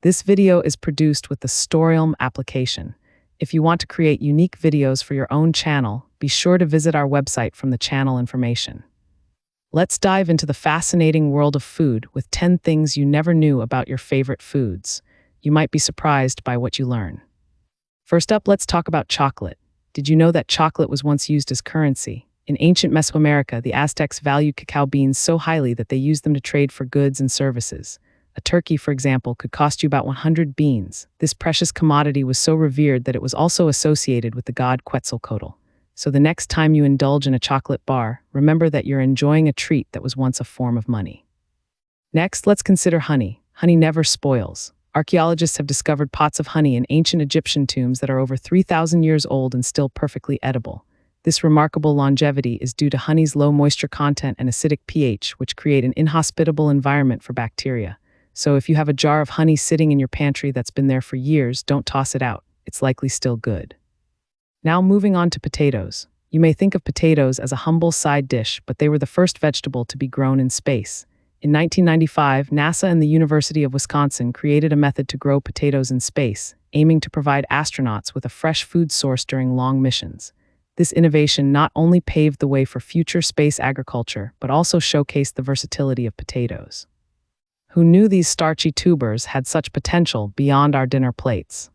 This video is produced with the Storyum application. If you want to create unique videos for your own channel, be sure to visit our website from the channel information. Let's dive into the fascinating world of food with 10 things you never knew about your favorite foods. You might be surprised by what you learn. First up, let's talk about chocolate. Did you know that chocolate was once used as currency? In ancient Mesoamerica, the Aztecs valued cacao beans so highly that they used them to trade for goods and services. A turkey, for example, could cost you about 100 beans. This precious commodity was so revered that it was also associated with the god Quetzalcoatl. So the next time you indulge in a chocolate bar, remember that you're enjoying a treat that was once a form of money. Next, let's consider honey. Honey never spoils. Archaeologists have discovered pots of honey in ancient Egyptian tombs that are over 3,000 years old and still perfectly edible. This remarkable longevity is due to honey's low moisture content and acidic pH, which create an inhospitable environment for bacteria. So if you have a jar of honey sitting in your pantry that's been there for years, don't toss it out. It's likely still good. Now moving on to potatoes. You may think of potatoes as a humble side dish, but they were the first vegetable to be grown in space. In 1995, NASA and the University of Wisconsin created a method to grow potatoes in space, aiming to provide astronauts with a fresh food source during long missions. This innovation not only paved the way for future space agriculture, but also showcased the versatility of potatoes. Who knew these starchy tubers had such potential beyond our dinner plates?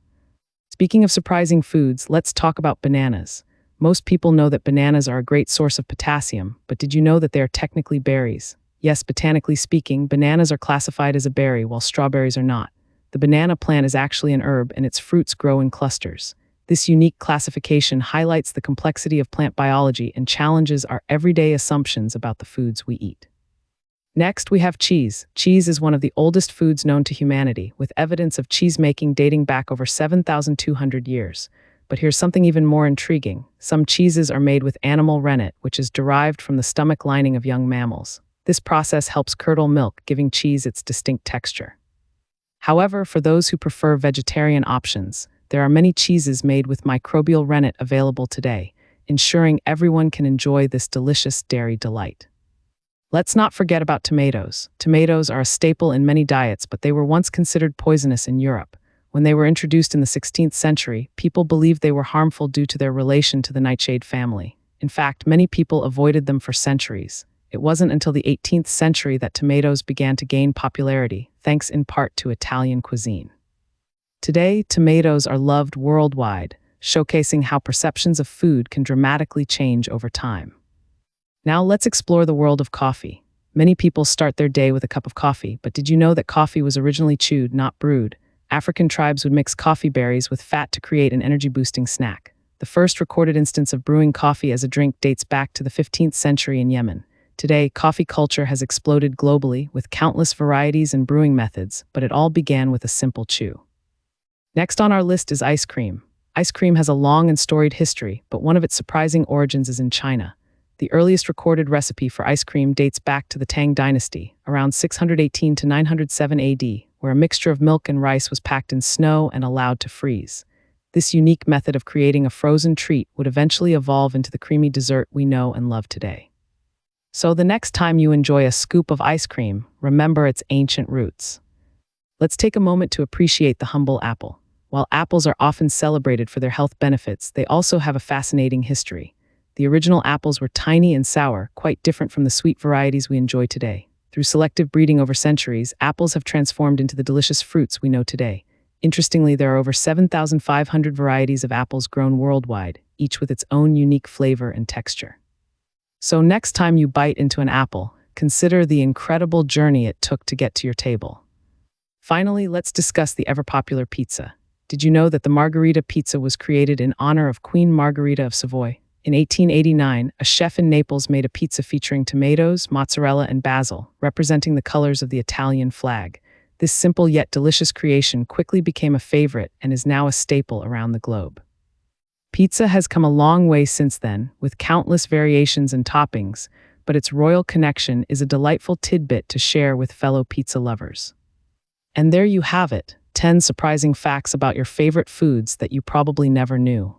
Speaking of surprising foods, let's talk about bananas. Most people know that bananas are a great source of potassium, but did you know that they are technically berries? Yes, botanically speaking, bananas are classified as a berry while strawberries are not. The banana plant is actually an herb and its fruits grow in clusters. This unique classification highlights the complexity of plant biology and challenges our everyday assumptions about the foods we eat. Next, we have cheese. Cheese is one of the oldest foods known to humanity, with evidence of cheese-making dating back over 7,200 years. But here's something even more intriguing. Some cheeses are made with animal rennet, which is derived from the stomach lining of young mammals. This process helps curdle milk, giving cheese its distinct texture. However, for those who prefer vegetarian options, there are many cheeses made with microbial rennet available today, ensuring everyone can enjoy this delicious dairy delight. Let's not forget about tomatoes. Tomatoes are a staple in many diets, but they were once considered poisonous in Europe. When they were introduced in the 16th century, people believed they were harmful due to their relation to the nightshade family. In fact, many people avoided them for centuries. It wasn't until the 18th century that tomatoes began to gain popularity, thanks in part to Italian cuisine. Today, tomatoes are loved worldwide, showcasing how perceptions of food can dramatically change over time. Now let's explore the world of coffee. Many people start their day with a cup of coffee, but did you know that coffee was originally chewed, not brewed? African tribes would mix coffee berries with fat to create an energy-boosting snack. The first recorded instance of brewing coffee as a drink dates back to the 15th century in Yemen. Today, coffee culture has exploded globally with countless varieties and brewing methods, but it all began with a simple chew. Next on our list is ice cream. Ice cream has a long and storied history, but one of its surprising origins is in China. The earliest recorded recipe for ice cream dates back to the Tang Dynasty, around 618 to 907 AD, where a mixture of milk and rice was packed in snow and allowed to freeze. This unique method of creating a frozen treat would eventually evolve into the creamy dessert we know and love today. So the next time you enjoy a scoop of ice cream, remember its ancient roots. Let's take a moment to appreciate the humble apple. While apples are often celebrated for their health benefits, they also have a fascinating history. The original apples were tiny and sour, quite different from the sweet varieties we enjoy today. Through selective breeding over centuries, apples have transformed into the delicious fruits we know today. Interestingly, there are over 7,500 varieties of apples grown worldwide, each with its own unique flavor and texture. So next time you bite into an apple, consider the incredible journey it took to get to your table. Finally, let's discuss the ever-popular pizza. Did you know that the margherita pizza was created in honor of Queen Margherita of Savoy? In 1889, a chef in Naples made a pizza featuring tomatoes, mozzarella, and basil, representing the colors of the Italian flag. This simple yet delicious creation quickly became a favorite and is now a staple around the globe. Pizza has come a long way since then, with countless variations and toppings, but its royal connection is a delightful tidbit to share with fellow pizza lovers. And there you have it, 10 surprising facts about your favorite foods that you probably never knew.